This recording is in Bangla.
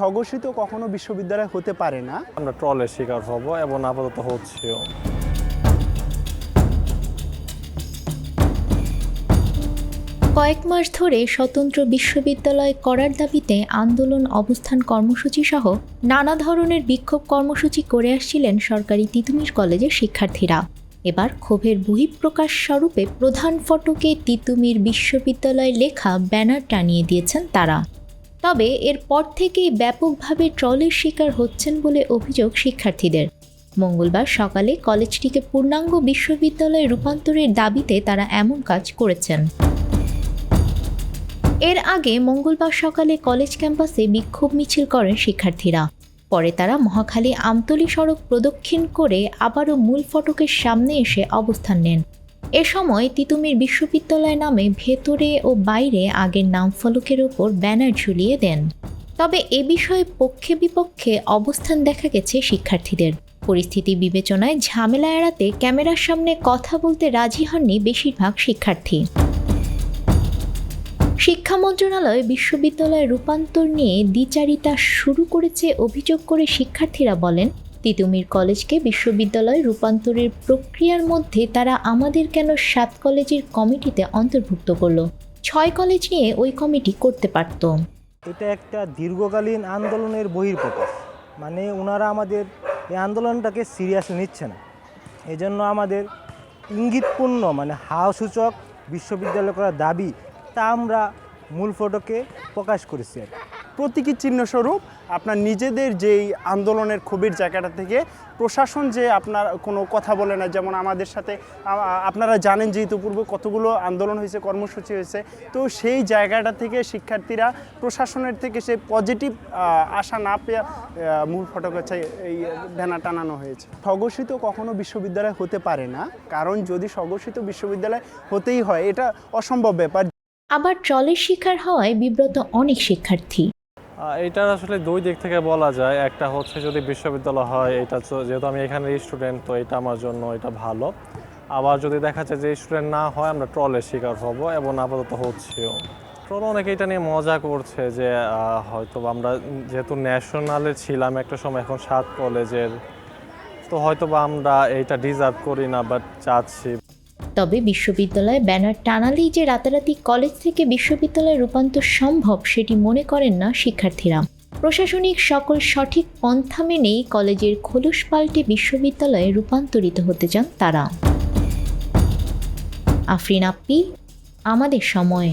স্বঘোষিত কখনো বিশ্ববিদ্যালয় হতে পারে না। আমরা ট্রলের শিকার হব এবং আপাতত হচ্ছিও। কয়েক মাস ধরে স্বতন্ত্র বিশ্ববিদ্যালয় করার দাবিতে আন্দোলন, অবস্থান কর্মসূচি সহ নানা ধরনের বিক্ষোভ কর্মসূচি করে আসছিলেন সরকারি তিতুমির কলেজের শিক্ষার্থীরা। এবার ক্ষোভের বহিঃপ্রকাশ স্বরূপে প্রধান ফটকে তিতুমির বিশ্ববিদ্যালয় লেখা ব্যানার টানিয়ে দিয়েছেন তারা। তবে এরপর থেকেই ব্যাপকভাবে ট্রলের শিকার হচ্ছেন বলে অভিযোগ শিক্ষার্থীদের। মঙ্গলবার সকালে কলেজটিকে পূর্ণাঙ্গ বিশ্ববিদ্যালয়ে রূপান্তরের দাবিতে তারা এমন কাজ করেছেন। এর আগে মঙ্গলবার সকালে কলেজ ক্যাম্পাসে বিক্ষোভ মিছিল করেন শিক্ষার্থীরা। পরে তারা মহাখালী আমতলী সড়ক প্রদক্ষিণ করে আবারও মূল ফটকের সামনে এসে অবস্থান নেন। এ সময় তিতুমির বিশ্ববিদ্যালয় নামে ভেতরে ও বাইরে আগের নাম ফলকের ওপর ব্যানার ঝুলিয়ে দেন। তবে এ বিষয়ে পক্ষে বিপক্ষে অবস্থান দেখা গেছে শিক্ষার্থীদের। পরিস্থিতি বিবেচনায় ঝামেলা এড়াতে ক্যামেরার সামনে কথা বলতে রাজি হননি বেশিরভাগ শিক্ষার্থী। শিক্ষা মন্ত্রণালয় বিশ্ববিদ্যালয়ের রূপান্তর নিয়ে দ্বিচারিতা শুরু করেছে অভিযোগ করে শিক্ষার্থীরা বলেন, তিতুমির কলেজকে বিশ্ববিদ্যালয়ে রূপান্তরের প্রক্রিয়ার মধ্যে তারা আমাদের কেন 7 কলেজের কমিটিতে অন্তর্ভুক্ত করলো? 6 কলেজ নিয়ে ওই কমিটি করতে পারত। এটা একটা দীর্ঘকালীন আন্দোলনের বহিঃপ্রকাশ। মানে ওনারা আমাদের এই আন্দোলনটাকে সিরিয়াসলি নিচ্ছে না। এই জন্য আমাদের ইঙ্গিতপূর্ণ হাওসূচক বিশ্ববিদ্যালয় করার দাবি তা আমরা মূল ফটকে প্রকাশ করেছি। প্রতীকী চিহ্নস্বরূপ আপনার নিজেদের যেই আন্দোলনের ক্ষোভের জায়গাটা থেকে প্রশাসন যে আপনার কোনো কথা বলে না, যেমন আমাদের সাথে আপনারা জানেন যেহেতু পূর্বে কতগুলো আন্দোলন হয়েছে, কর্মসূচি হয়েছে, তো সেই জায়গাটা থেকে শিক্ষার্থীরা প্রশাসনের থেকে সেই পজিটিভ আশা না পেয়ে মূল ফটকে এই ব্যানার টানানো হয়েছে। স্বঘোষিত কখনো বিশ্ববিদ্যালয় হতে পারে না, কারণ যদি স্বঘোষিত বিশ্ববিদ্যালয় হতেই হয় এটা অসম্ভব ব্যাপার। আবার ট্রলের শিকার হওয়ায় বিব্রত অনেক শিক্ষার্থী। এটার আসলে দুই দিক থেকে বলা যায়। একটা হচ্ছে যদি বিশ্ববিদ্যালয় হয়, এটা যেহেতু আমি এখানে স্টুডেন্ট, তো এটা আমার জন্য এটা ভালো। আবার যদি দেখা যায় যে স্টুডেন্ট না হয়, আমরা ট্রলের শিকার হব এবং আপাতত হচ্ছিও। ট্রল অনেকে এটা নিয়ে মজা করছে যে হয়তো আমরা যেহেতু ন্যাশনালে ছিলাম একটা সময়, এখন 7 কলেজের, তো হয়তো আমরা এইটা ডিজার্ভ করি না, বাট চাচ্ছি। তবে বিশ্ববিদ্যালয়ে ব্যানার টানালেই যে রাতারাতি কলেজ থেকে বিশ্ববিদ্যালয়ে রূপান্তর সম্ভব সেটি মনে করেন না শিক্ষার্থীরা। প্রশাসনিক সকল সঠিক পন্থা মেনেই কলেজের খোলস পাল্টে বিশ্ববিদ্যালয়ে রূপান্তরিত হতে চান তারা। আফরিন আপি, আমাদের সময়।